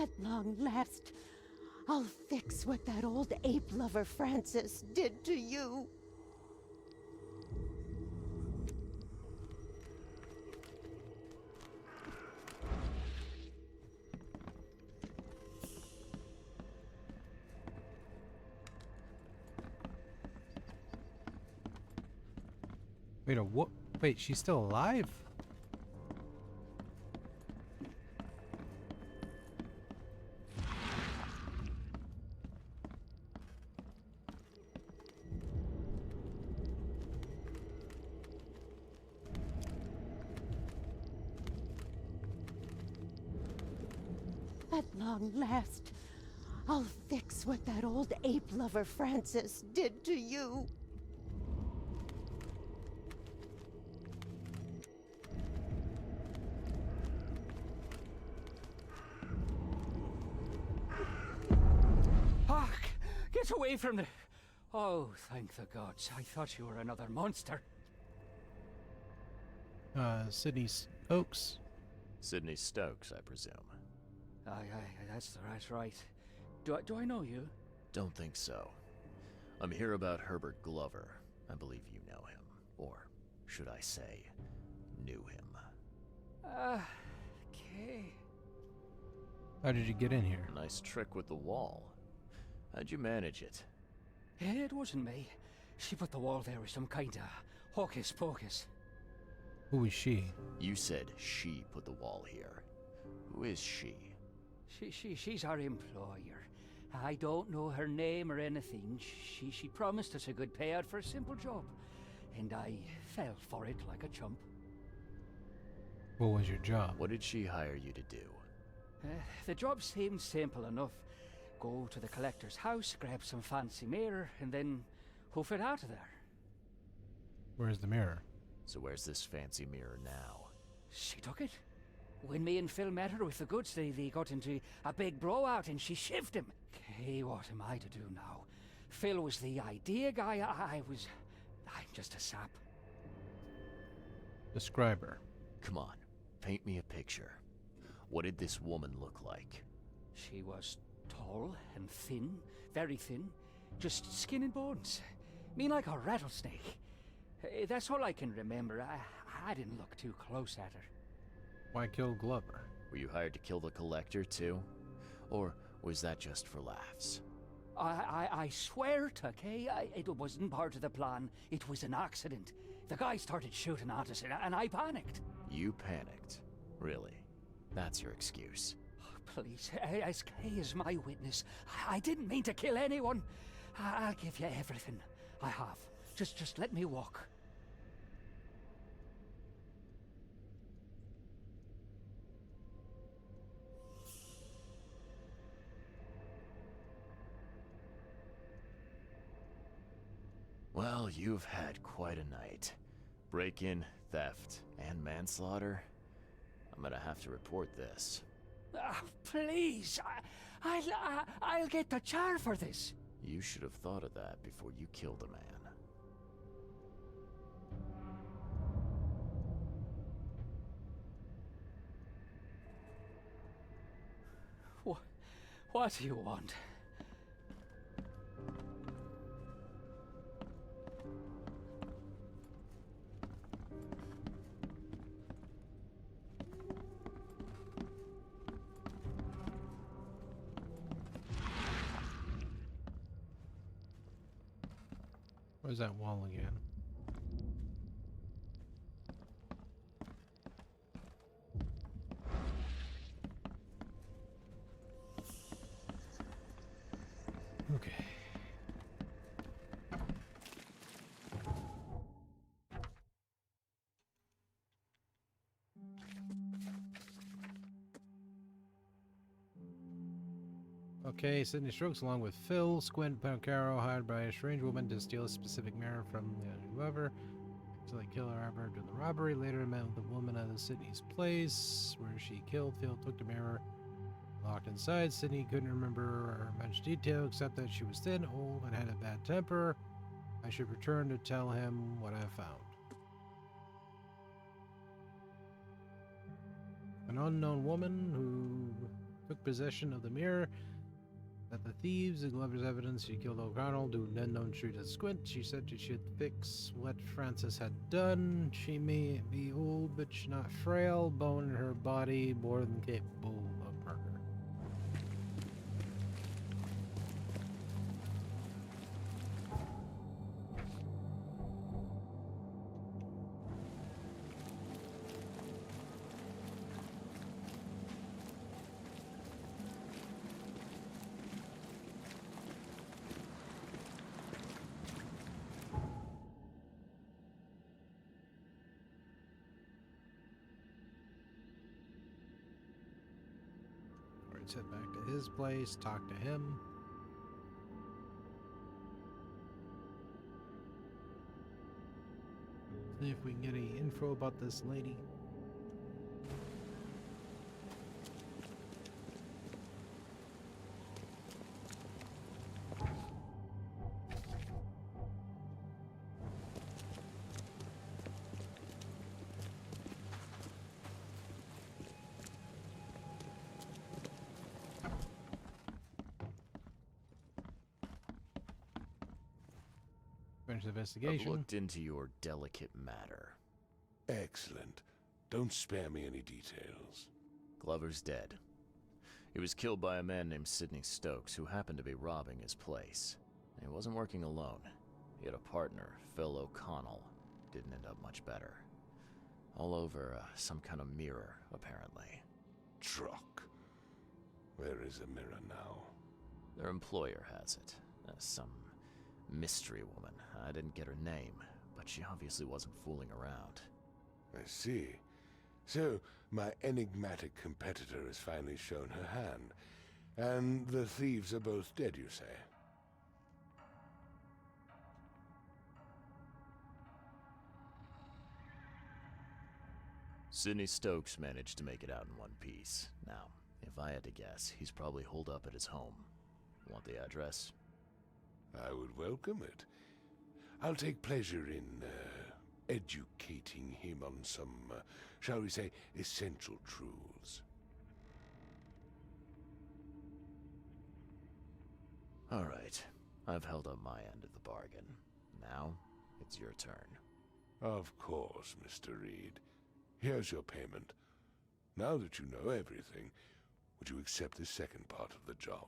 At long last, I'll fix what that old ape lover Francis did to you. Wait, what? Wait, she's still alive? At long last, I'll fix what that old ape lover Francis did to you. Get away from the... Oh, thank the gods. I thought you were another monster. Sydney Stokes. Sydney Stokes, I presume. That's right. Do I know you? Don't think so. I'm here about Herbert Glover. I believe you know him. Or, should I say, knew him. Okay. How did you get in here? Nice trick with the wall. How'd you manage it? It wasn't me. She put the wall there with some kind of hocus pocus. Who is she? You said she put the wall here. Who is she? She's our employer. I don't know her name or anything. She promised us a good payout for a simple job. And I fell for it like a chump. What was your job? What did she hire you to do? The job seemed simple enough. Go to the collector's house, grab some fancy mirror, and then hoof it out of there. Where's the mirror? So where's this fancy mirror now? She took it. When me and Phil met her with the goods, they got into a big blowout and she shivved him. Okay, what am I to do now? Phil was the idea guy, I'm just a sap. Describe her. Come on, paint me a picture. What did this woman look like? She was tall and thin, very thin, just skin and bones. Mean like a rattlesnake. That's all I can remember. I didn't look too close at her. Why kill Glover? Were you hired to kill the collector too? Or was that just for laughs? I swear to Kay, it wasn't part of the plan. It was an accident. The guy started shooting at us and I panicked. You panicked? Really? That's your excuse? Please, as Kay is my witness, I didn't mean to kill anyone. I'll give you everything. I have. Just let me walk. Well, you've had quite a night. Break-in, theft, and manslaughter. I'm gonna have to report this. Please, I'll get the char for this. You should have thought of that before you killed a man. What do you want? Where's that wall again? Okay. Okay, Sydney Strokes, along with Phil, Squint, Pancaro, hired by a strange woman to steal a specific mirror from whoever. So they kill her after the robbery. Later met with the woman at Sydney's place, where she killed Phil, took the mirror, locked inside. Sydney couldn't remember much detail except that she was thin, old, and had a bad temper. I should return to tell him what I found. An unknown woman who took possession of the mirror. That the thieves, the Glover's evidence she killed O'Connell, do then known shoot at Squint. She said she should fix what Francis had done. She may be old, but she's not frail. Bone in her body, more than capable of murder. Let's head back to his place, talk to him. See if we can get any info about this lady. Finish the I've investigation. looked into your delicate matter. Excellent. Don't spare me any details. Glover's dead. He was killed by a man named Sidney Stokes, who happened to be robbing his place. And he wasn't working alone. He had a partner, Phil O'Connell. Didn't end up much better. All over some kind of mirror, apparently. Truck. Where is the mirror now? Their employer has it. Some mystery woman. I didn't get her name, but she obviously wasn't fooling around. I see. So, my enigmatic competitor has finally shown her hand. And the thieves are both dead, you say? Sidney Stokes managed to make it out in one piece. Now, if I had to guess, he's probably holed up at his home. Want the address? I would welcome it. I'll take pleasure in, educating him on some, shall we say, essential truths. All right. I've held up my end of the bargain. Now, it's your turn. Of course, Mr. Reed. Here's your payment. Now that you know everything, would you accept the second part of the job?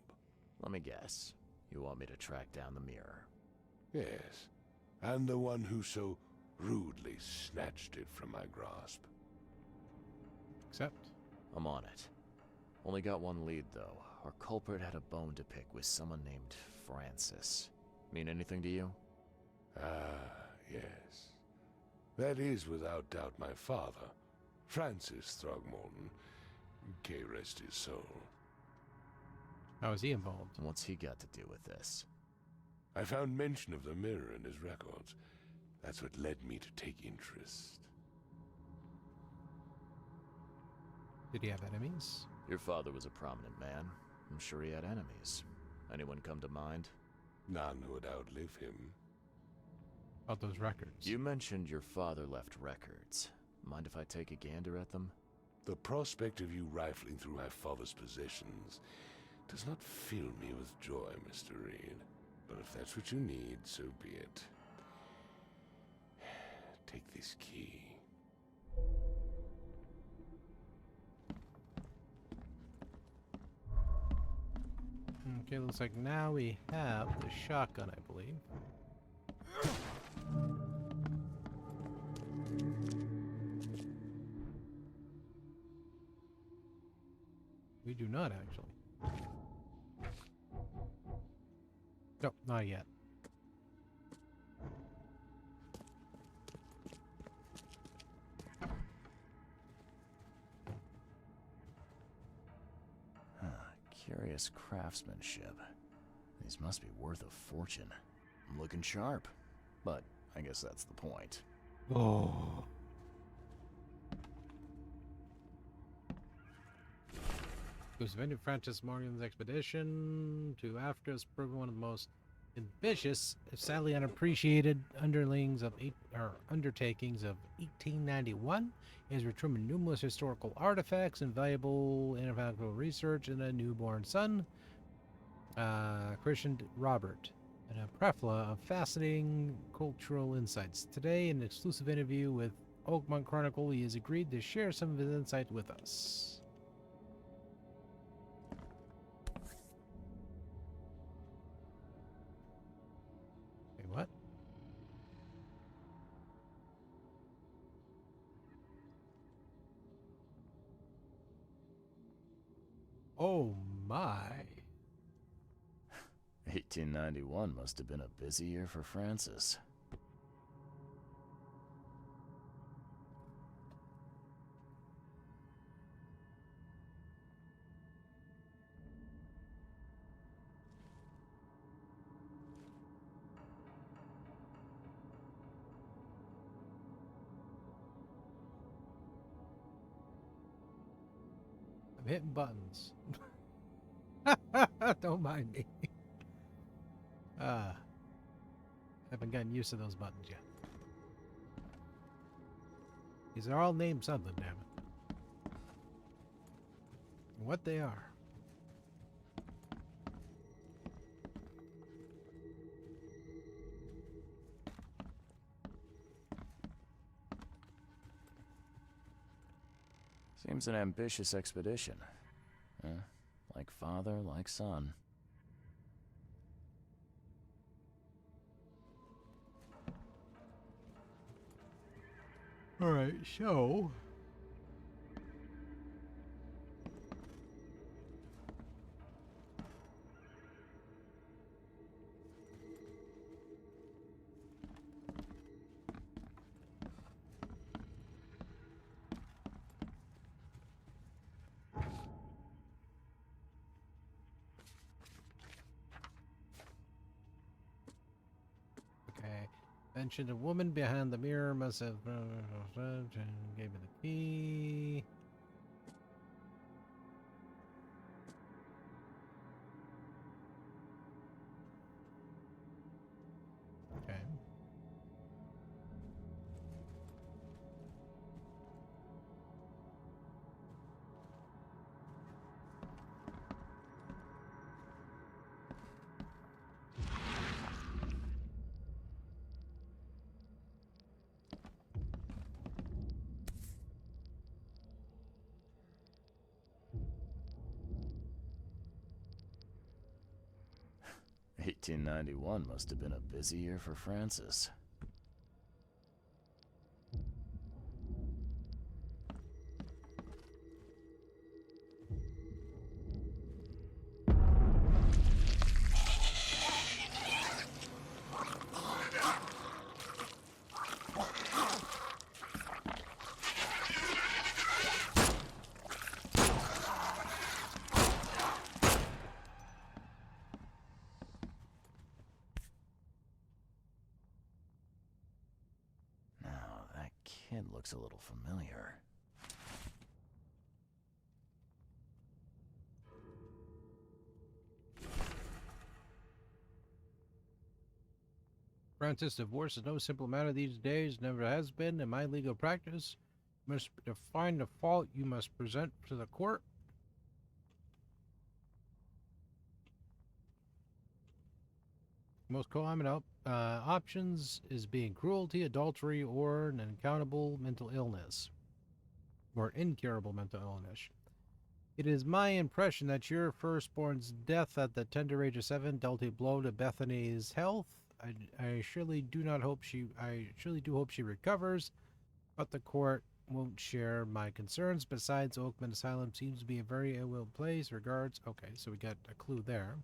Let me guess. You want me to track down the mirror? Yes, and the one who so rudely snatched it from my grasp. Accept. I'm on it. Only got one lead, though. Our culprit had a bone to pick with someone named Francis. Mean anything to you? Ah, yes. That is without doubt my father, Francis Throgmorton. May rest his soul. How is he involved? What's he got to do with this? I found mention of the mirror in his records. That's what led me to take interest. Did he have enemies? Your father was a prominent man. I'm sure he had enemies. Anyone come to mind? None who would outlive him. About those records. You mentioned your father left records. Mind if I take a gander at them? The prospect of you rifling through my father's possessions does not fill me with joy, Mr. Reed. But if that's what you need, so be it. Take this key. Okay, looks like now we have the shotgun, I believe. We do not, actually. No, not yet. Curious craftsmanship. These must be worth a fortune. I'm looking sharp. But I guess that's the point. Oh. Who's invented Francis Morgan's expedition to Africa has proven one of the most Ambitious, sadly unappreciated undertakings of 1891 has returned numerous historical artifacts and valuable anatomical research in a newborn son, christened Robert, and a plethora of fascinating cultural insights. Today, in an exclusive interview with Oakmont Chronicle, he has agreed to share some of his insight with us. Wait, what? Oh my. 1891 must have been a busy year for Francis. I'm hitting buttons. Don't mind me. Haven't gotten used to those buttons yet. These are all named something, damn it. What they are. Seems an ambitious expedition. Like father, like son. Alright, so... Okay. Mentioned a woman behind the mirror must have gave me the key. Okay. $1891 must have been a busy year for Francis. Now, that kid looks a little familiar. Francis, divorce is no simple matter these days, never has been in my legal practice. You must define the fault you must present to the court. Most common options is being cruelty, adultery, or an uncountable mental illness, or incurable mental illness. It is my impression that your firstborn's death at the tender age of 7 dealt a blow to Bethany's health. I surely do hope she recovers, but the court won't share my concerns. Besides, Oakman Asylum seems to be a very ill-will place. Regards. Okay, so we got a clue there.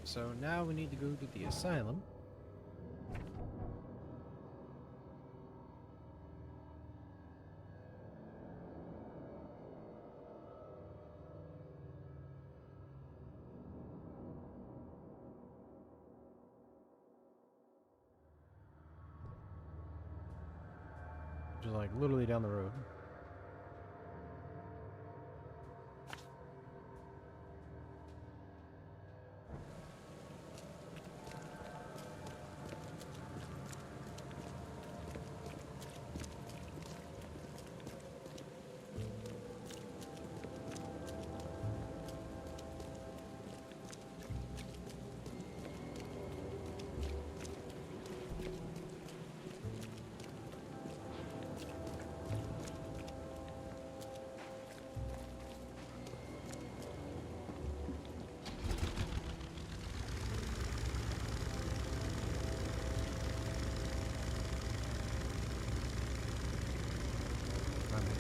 So now we need to go to the asylum. Just like literally down the road.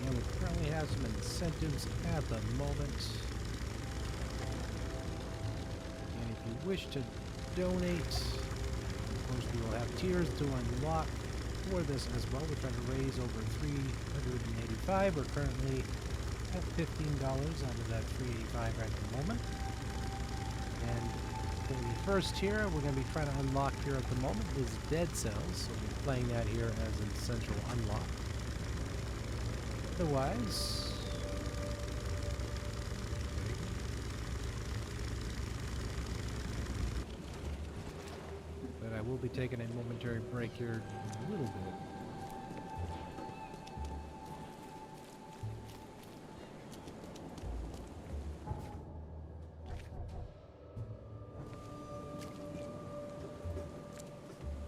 And we currently have some incentives at the moment. And if you wish to donate, of course we will have tiers to unlock for this as well. We're trying to raise over $385. We're currently at $15 out of that $385 right at the moment. And for the first tier we're going to be trying to unlock here at the moment is Dead Cells. So we'll be playing that here as an essential unlock. Otherwise, but I will be taking a momentary break here in a little bit.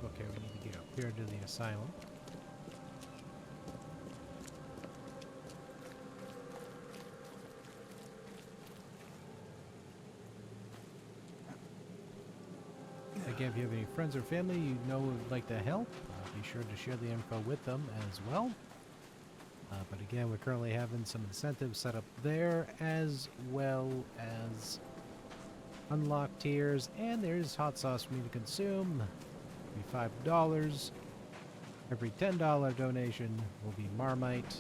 Okay, we need to get up here to the asylum. Again, if you have any friends or family you know would like to help, be sure to share the info with them as well. But again, we're currently having some incentives set up there, as well as unlock tiers, and there's hot sauce for me to consume. It'll be $5. Every $10 donation will be Marmite.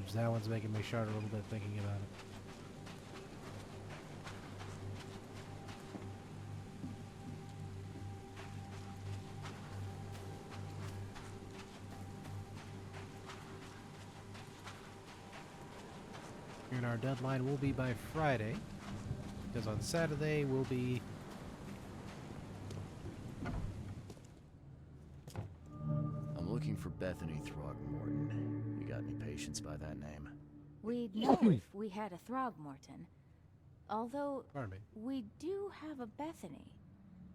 Which that one's making me shudder a little bit thinking about it. And our deadline will be by Friday, because on Saturday we'll be I'm looking for Bethany Throgmorton. You got any patients by that name? We'd know if we had a Throgmorton. Although, pardon me. we do have a Bethany.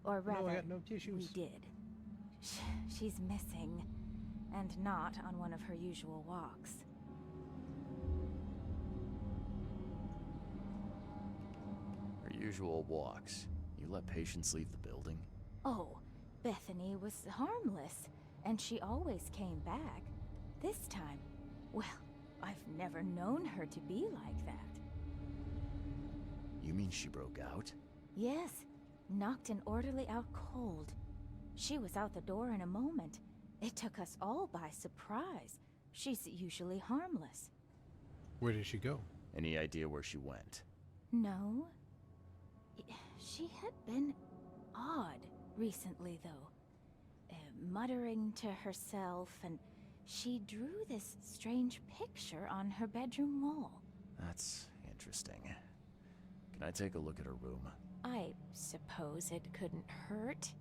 Or No, rather, I got no tissues. we did. She's missing, and not on one of her usual walks. Her usual walks. You let patients leave the building? Oh, Bethany was harmless, and she always came back. This time, well, I've never known her to be like that. You mean she broke out? Yes, knocked an orderly out cold. She was out the door in a moment. It took us all by surprise. She's usually harmless. Where did she go? Any idea where she went? No. She had been odd recently, though. Muttering to herself, and she drew this strange picture on her bedroom wall. That's interesting. Can I take a look at her room? I suppose it couldn't hurt.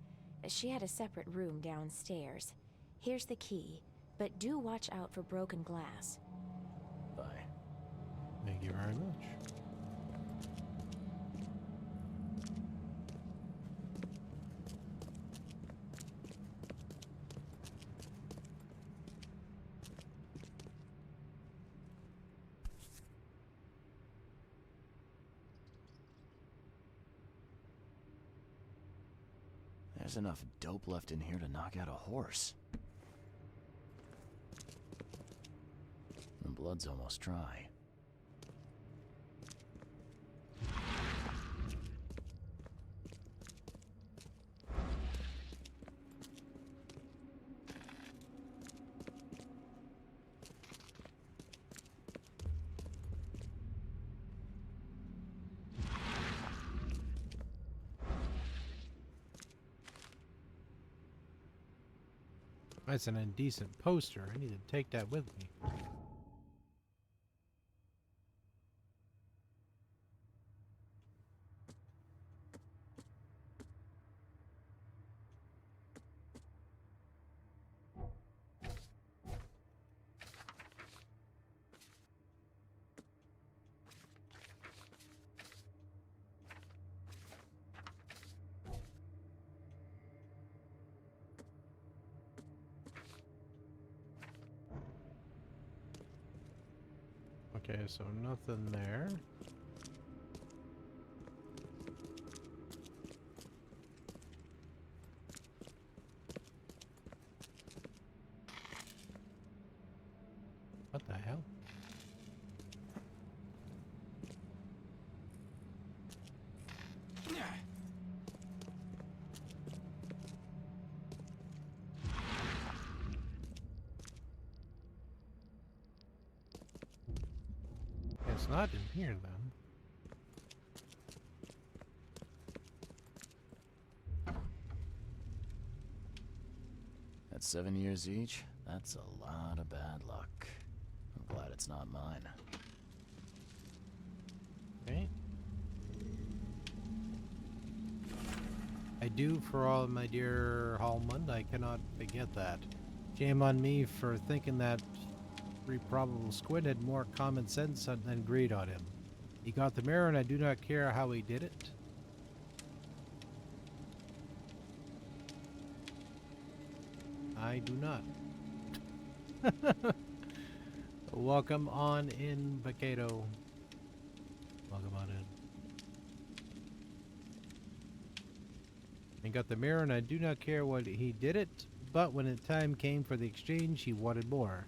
She had a separate room downstairs. Here's the key, but do watch out for broken glass. Bye. Thank you very much. There's enough dope left in here to knock out a horse. The blood's almost dry. That's an indecent poster. I need to take that with me. Okay, so nothing there. What the hell? It's not in here then. At 7 years each, that's a lot of bad luck. I'm glad it's not mine. Okay. I do for all my dear Hallmund. I cannot forget that. Shame on me for thinking that probable squid had more common sense than greed on him. He got the mirror and I do not care how he did it. I do not. Welcome on in, Vacato. Welcome on in. He got the mirror and I do not care what he did it, but when the time came for the exchange, he wanted more.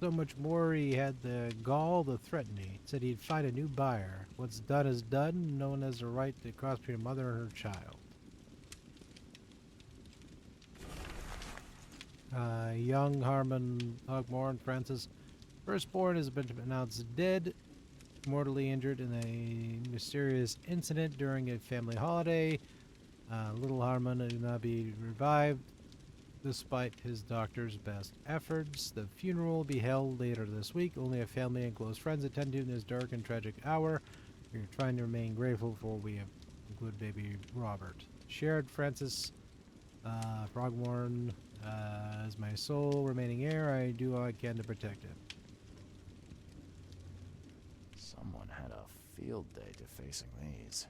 So much more he had the gall to threaten me. Said he'd find a new buyer. What's done is done. No one has the right to cross between a mother and her child. Young Harmon Hogmore and Francis, firstborn, has been announced dead, mortally injured in a mysterious incident during a family holiday. Little Harmon will not be revived, despite his doctor's best efforts. The funeral will be held later this week. Only a family and close friends attend to in this dark and tragic hour. We're trying to remain grateful for we have include baby Robert. Shared Francis Frogmorn as my sole remaining heir. I do all I can to protect him. Someone had a field day defacing these.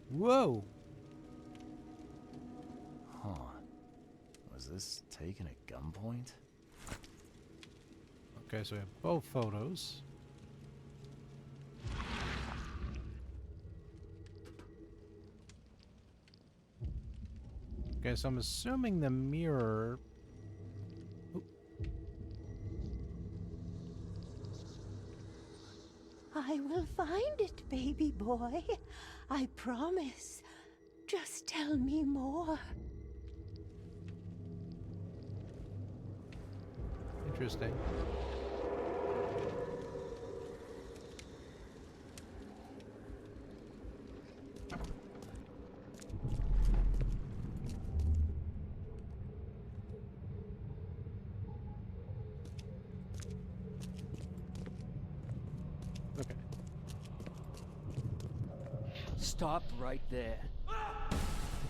Whoa! Huh. Was this taken at gunpoint? Okay, so we have both photos. Okay, so I'm assuming the mirror... Oop. I will find it, baby boy. I promise. Just tell me more. Interesting. Okay. Stop right there.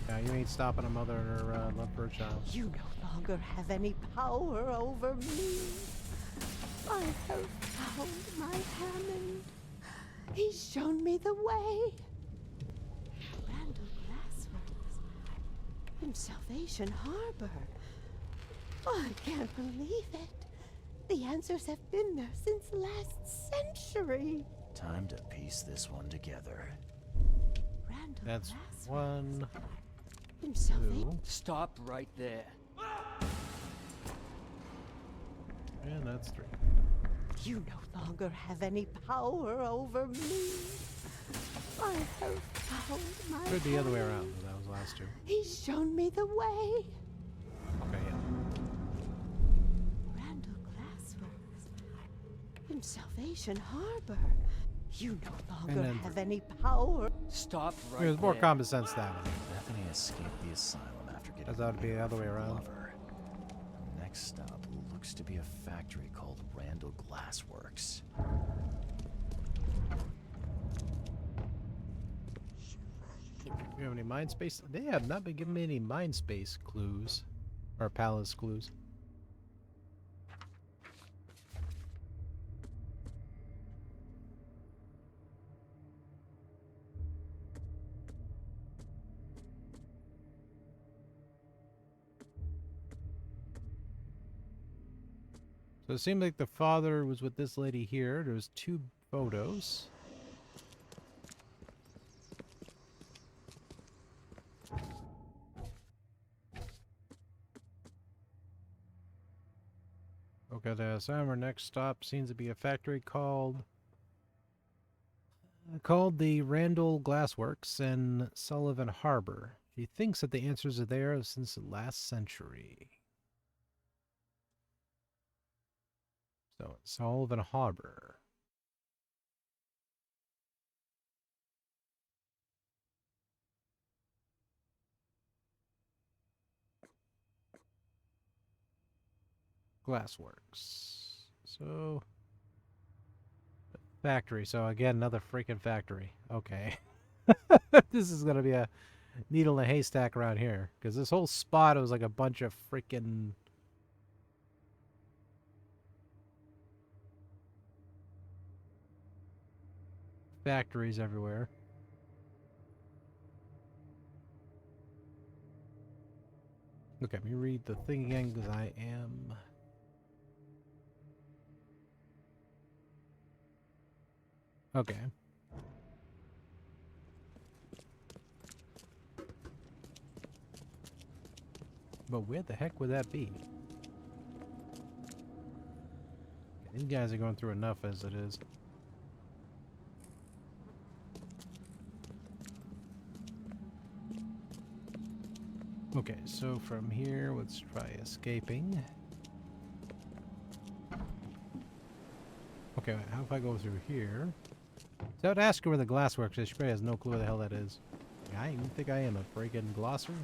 Yeah, you ain't stopping a mother and her love for a child. You no longer have any power over me. I have found my Hammond. He's shown me the way. Randall Glassworks in Salvation Harbor. I can't believe it. The answers have been there since last century. Time to piece this one together. Randall That's Glassworks one, in Salvation. two, Stop right there. and that's three. You no longer have any power over me. I have found my Could be the other way Hammond. around, but that was the last two. He's shown me the way. Okay, yeah. Randall Glassworks in Salvation Harbor. You no And longer then have any power. Stop right There's more there. common sense that way. Bethany escaped the asylum after getting As that would be the other way around. lover. Next stop looks to be a factory called Randall Glassworks. Do you have any mind space? They have not been giving me any mind space clues. Or palace clues. So it seemed like the father was with this lady here. There's 2 photos. Okay, our next stop seems to be a factory called the Randall Glassworks in Sullivan Harbor. She thinks that the answers are there since the last century. So, Sullivan Harbor. Glassworks. So, factory. So again, another freaking factory. Okay. This is gonna be a needle in a haystack around here. Because this whole spot was like a bunch of freaking factories everywhere. Okay, let me read the thing again because I am... Okay. But where the heck would that be? These guys are going through enough as it is. Okay, so from here, let's try escaping. Okay, how if I go through here? So I would ask her where the glassworks is. She probably has no clue where the hell that is. I even think I am a freaking glosser.